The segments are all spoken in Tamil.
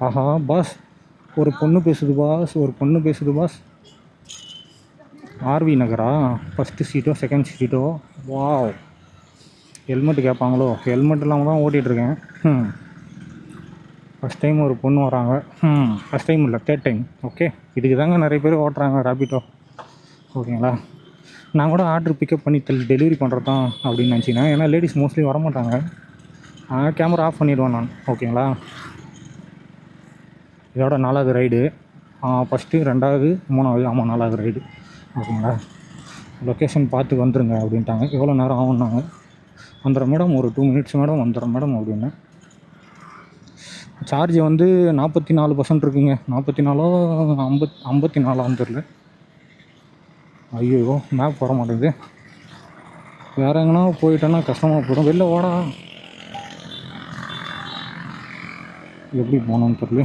ஆஹா பாஸ், ஒரு பொண்ணு பேசுது பாஸ், ஒரு பொண்ணு பேசுது பாஸ். ஆர்வி நகரா? ஃபஸ்ட்டு சீட்டோ செகண்ட் சீட்டோ? வாவ், ஹெல்மெட்டு கேட்பாங்களோ? ஹெல்மெட் இல்லாமல் தான் ஓட்டிகிட்ருக்கேன். ஃபஸ்ட் டைம் ஒரு பொண்ணு வராங்க. ஃபஸ்ட் டைம் இல்லை, தேர்ட் டைம். ஓகே, இதுக்கு தாங்க நிறைய பேர் ஓட்டுறாங்க ரேபிட்டோ. ஓகேங்களா? நான் கூட ஆர்டர் பிக்கப் பண்ணி டெலிவரி பண்ணுறது தான் அப்படின்னு நினச்சிங்கன்னா, ஏன்னா லேடிஸ் மோஸ்ட்லி வரமாட்டாங்க. கேமரா ஆஃப் பண்ணிடுவேன் நான். ஓகேங்களா? இதோட 4வது ரைடு. ஃபஸ்ட்டு 2வது 3வது, ஆமாம் 4வது ரைடு. ஓகேங்களா? லொக்கேஷன் பார்த்து வந்துருங்க அப்படின்ட்டாங்க. எவ்வளோ நேரம் ஆகும்னாங்க. வந்துடுறேன் மேடம், ஒரு 2 மினிட்ஸ் மேடம், வந்துடுறேன் மேடம் அப்படின்னு. சார்ஜ் வந்து 44% இருக்குங்க. 44 54 தெரில. ஐயோ, மேப் வர மாட்டேங்குது. வேறு எங்கன்னா போயிட்டேன்னா கஷ்டமாக போயிடும். வெளில ஓடா. எப்படி போகணுன்னு தெரியல.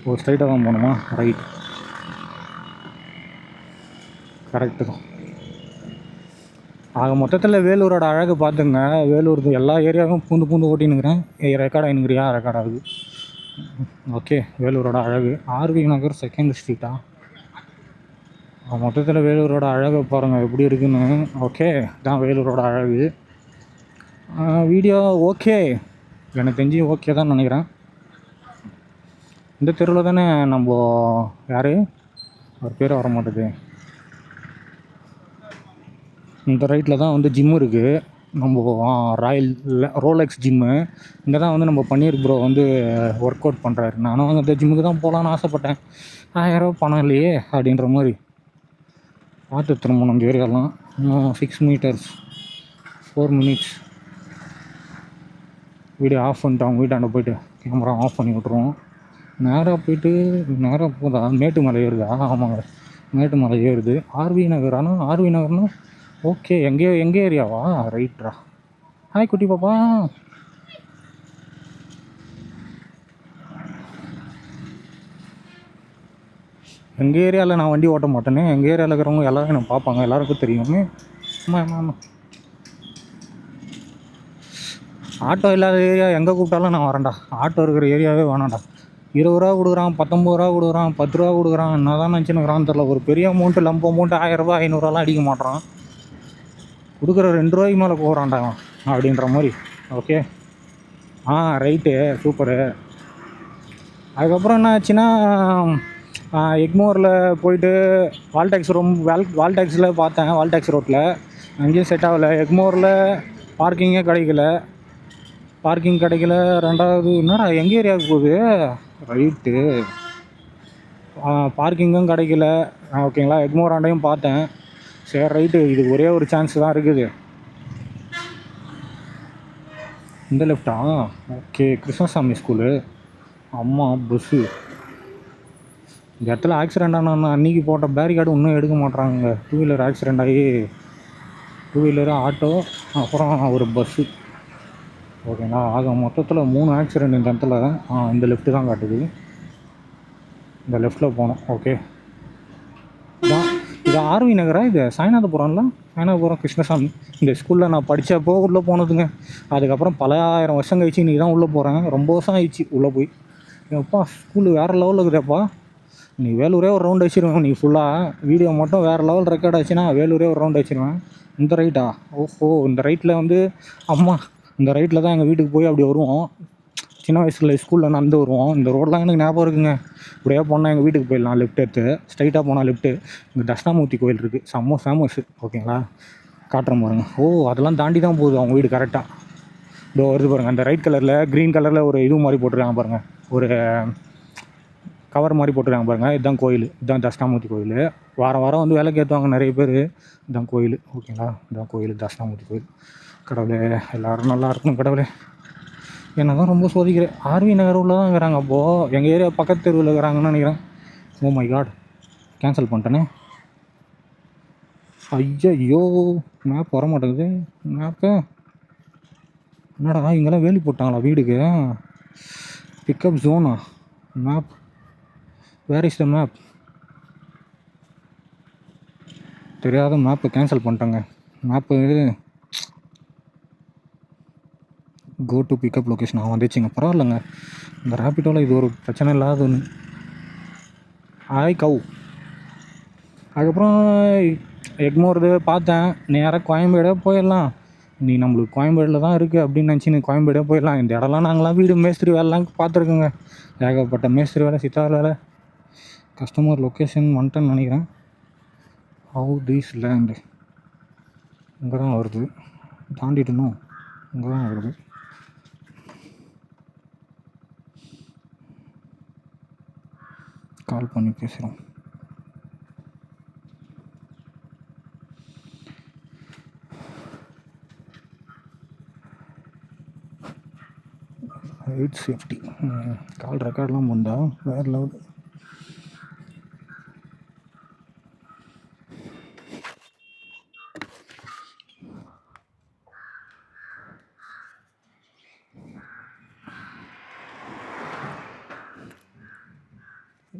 ஒரு ஸ்ட்ரைட்டாக தான் போகணுமா? ரைட், கரெக்டு தான். ஆக மொத்தத்தில் வேலூரோட அழகு பார்த்துங்க. வேலூர் எல்லா ஏரியாவும் பூந்து பூந்து ஓட்டினுக்கிறேன். ரெக்கார்ட் ஆகினுக்கிறியா? ரெக்கார்ட் ஆகுது. ஓகே, வேலூரோட அழகு. ஆர்வி நகர் செகண்ட் ஸ்ட்ரீட்டா? மொத்தத்தில் வேலூரோட அழகை பாருங்கள் எப்படி இருக்குன்னு. ஓகே, தான் வேலூரோட அழகு. வீடியோ ஓகே, எனக்கு தெரிஞ்சு ஓகே தான் நினைக்கிறேன். இந்த தெருவில் தானே நம்ம யார் அவர் பேர் வர மாட்டேது. இந்த ரைட்டில் தான் வந்து ஜிம்மு இருக்குது. நம்ம ரோலெக்ஸ் ஜிம்மு. இங்கே தான் வந்து நம்ம பன்னீர் ப்ரோ வந்து ஒர்க் அவுட் பண்ணுறாரு. நானும் அந்த ஜிம்முக்கு தான் போகலான்னு ஆசைப்பட்டேன். 1000 ரூபா பணம் இல்லையே அப்படின்ற மாதிரி பார்த்து திரும்பணும். இந்த ஏரியாலாம் 6 மீட்டர்ஸ் 4 மினிட்ஸ். வீடியோ ஆஃப் பண்ணிட்டு அவங்க வீட்டாண்ட போய்ட்டு கேமரா ஆஃப் பண்ணி விட்ருவோம். நேராக போய்ட்டு நேராக போதா மேட்டு மலை ஏறுதா? ஆமாங்க, மேட்டு மலை ஏறுது. ஆர்வி நகர். ஆனால் ஆர்வி நகர்னா ஓகே, எங்கள் ஏரியாவா? ரைட்ரா. ஹாய் குட்டி பாப்பா. எங்கள் ஏரியாவில் நான் வண்டி ஓட்ட மாட்டேனே. எங்கள் ஏரியாவில் இருக்கிறவங்க எல்லோரும் எனக்கு பார்ப்பாங்க, எல்லாருக்கும் தெரியுமே. ஆமாம், ஆட்டோ இல்லாத ஏரியா எங்கே கூப்பிட்டாலும் நான் வரேன்டா. ஆட்டோ இருக்கிற ஏரியாவே வேணாண்டா. 20 ரூபா கொடுக்குறான், 19 ரூபா கொடுக்குறான், 10 ரூபா கொடுக்குறான். என்ன தான் நினச்சினுக்கிறான்னு தெரில. ஒரு பெரிய அமௌண்ட்டு, லம்ப் அமௌண்ட்டு 1000 ரூபா 500 ரூபாலாம் அடிக்க மாட்டான். கொடுக்குற 2 ரூபாய்க்கு மேலே போகிறான்டா அப்படின்ற மாதிரி. Okay, right, super. அதுக்கப்புறம் என்ன ஆச்சுன்னா, எக்மோரில் போயிட்டு வால்டாக்ஸில் பார்த்தேன். வால்டாக்ஸ் ரோட்டில் அங்கேயும் செட் ஆகலை. எக்மோரில் பார்க்கிங்கே கிடைக்கல. 2வது என்னடா எங்கள் ஏரியாவுக்கு போகுது. ரைட்டு, பார்க்கிங்கும் கிடைக்கல. ஓகேங்களா? எக்மோர் ஆண்டையும் பார்த்தேன். சரி ரைட்டு, இது ஒரே ஒரு சான்ஸ் தான் இருக்குது. இந்த லெஃப்டா? Okay, Krishnasamy school. அம்மா பஸ்ஸு. இந்த இடத்துல ஆக்சிடெண்ட் ஆனால் அன்றைக்கி போட்ட பேரிகார்டு இன்னும் எடுக்க மாட்றாங்க. 2 வீலர் ஆக்சிடெண்ட் ஆகி, 2 வீலரு, ஆட்டோ, அப்புறம் ஒரு பஸ்ஸு. ஓகேங்களா? ஆக மொத்தத்தில் 3 ஆக்சிடெண்ட் இந்த இடத்துல. இந்த லெஃப்ட்டு தான் காட்டுது. இந்த லெஃப்ட்டில் போனோம். ஓகே, இது ஆர்வி நகரா? இது சாய்நாதபுரம்ல? சாய்நாதபுரம் கிருஷ்ணசாமி. இந்த ஸ்கூலில் நான் படித்தப்போ உள்ளே போனதுங்க. அதுக்கப்புறம் பல 1000 வருஷம் கழிச்சு இன்றைக்கி தான் உள்ளே போகிறேன். ரொம்ப வருஷம் ஆயிடுச்சு உள்ளே போய். எப்பா, ஸ்கூலு வேறு லெவலில் இருக்குதுப்பா. நீ வேலூரே ஒரு ரவுண்ட் வச்சுருவேன். நீ ஃபுல்லாக வீடியோ மட்டும் வேறு லெவல் ரெக்கார்ட் ஆச்சுன்னா வேலூரே ஒரு ரவுண்ட் வச்சுருவேன். இந்த ரைட்டா? ஓஹோ, இந்த ரைட்டில் வந்து அம்மா, இந்த ரைட்டில் தான் எங்கள் வீட்டுக்கு போய் அப்படி வருவோம். சின்ன வயசில் ஸ்கூலில் நடந்து வருவோம். இந்த ரோடெலாம் எனக்கு ஞாபகம் இருக்குங்க. இப்படியே போனால் எங்கள் வீட்டுக்கு போயிடலாம். லெஃப்ட் எடுத்து ஸ்ட்ரைட்டாக போனால் லெஃப்ட்டு இங்கே தட்சிணாமூர்த்தி கோயில் இருக்குது. செம்ம ஃபேமஸ்ஸு. ஓகேங்களா? காட்டுறேன் பாருங்க. அதெல்லாம் தாண்டி தான் போகுது அவங்க வீடு. கரெக்டாக இதோ வருது பாருங்கள். அந்த ரைட் கலரில் க்ரீன் கலரில் ஒரு இது மாதிரி போட்டிருக்காங்க பாருங்கள். ஒரு கவர் மாதிரி போட்டிருக்காங்க பாருங்கள். இதுதான் கோயில். இதுதான் தட்சிணாமூர்த்தி கோயில். வாரம் வந்து விலைக்கு ஏற்றுவாங்க நிறைய பேர். இதுதான் கோயில். ஓகேங்களா? இதுதான் கோயில், தட்சிணாமூர்த்தி கோயில். கடவுளே, எல்லோரும் நல்லா இருக்கணும் கடவுளே. என்ன தான் ரொம்ப சோதிக்கிறேன். ஆர்வி நகர் உள்ள தான் இருக்கிறாங்க. அப்போது எங்கள் ஏரியா பக்கத்து தெருவில் இருக்கிறாங்கன்னு நினைக்கிறேன். ஓ மை காட், கேன்சல் பண்ணிட்டேனே. ஐயோ, மேப் வர மாட்டேங்குது. மேப்பு என்னடா, இங்கெல்லாம் வேலி போட்டாங்களா வீடுக்கு? பிக்கப் ஜோனா? Map, where is the map? தெரியாத மேப்பை கேன்சல் பண்ணிட்டேங்க. Map go to pickup location வந்துச்சுங்க. பரவாயில்லைங்க, இந்த ரேப்பிட்டோவில் இது ஒரு பிரச்சனை இல்லாத ஒன்று. ஹாய் கவ். அதுக்கப்புறம் எக்மோர் இது பார்த்தேன். நேராக கோயம்பேடே போயிடலாம், நீ நம்மளுக்கு கோயம்பேடில் தான் இருக்குது அப்படின்னு நினச்சி நீ கோயம்பேடே போயிடலாம். இந்த இடம்லாம் நாங்களாம் வீடு மேஸ்திரி வேலைலாம் பார்த்துருக்கோங்க. ஏகப்பட்ட மேஸ்திரி வேலை, சித்தார் வேலை. கஸ்டமர் லொக்கேஷன் வந்துட்டேன்னு நினைக்கிறேன். ஹவு தீஸ் லேண்டு இங்கே தான் வருது, தாண்டிட்டணும். இங்கே தான் வருது. கால் பண்ணி பேசுகிறோம். எயிட் சேஃப்டி கால் ரெக்கார்ட்லாம் பண்ணா வேறு லெவல்.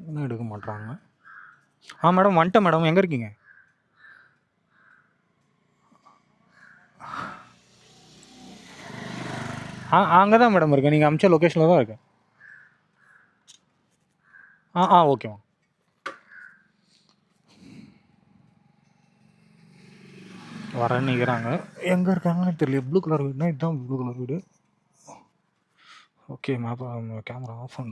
இன்னும் எடுக்க மாட்றாங்க. மேடம் வந்துட்டேன் மேடம், எங்கே இருக்கீங்க? அங்கே தான் மேடம் இருக்கேன், நீங்கள் அமிச்ச லொக்கேஷனில் தான் இருக்கேன். ஓகேம்மா. வரேன்னு நிற்கிறாங்க, எங்கே இருக்காங்கன்னு தெரியல. ப்ளூ கலர் வீடுனா இதுதான் ப்ளூ கலர் வீடு. ஓகே, மேப் கேமரா ஆஃப் பண்ணு.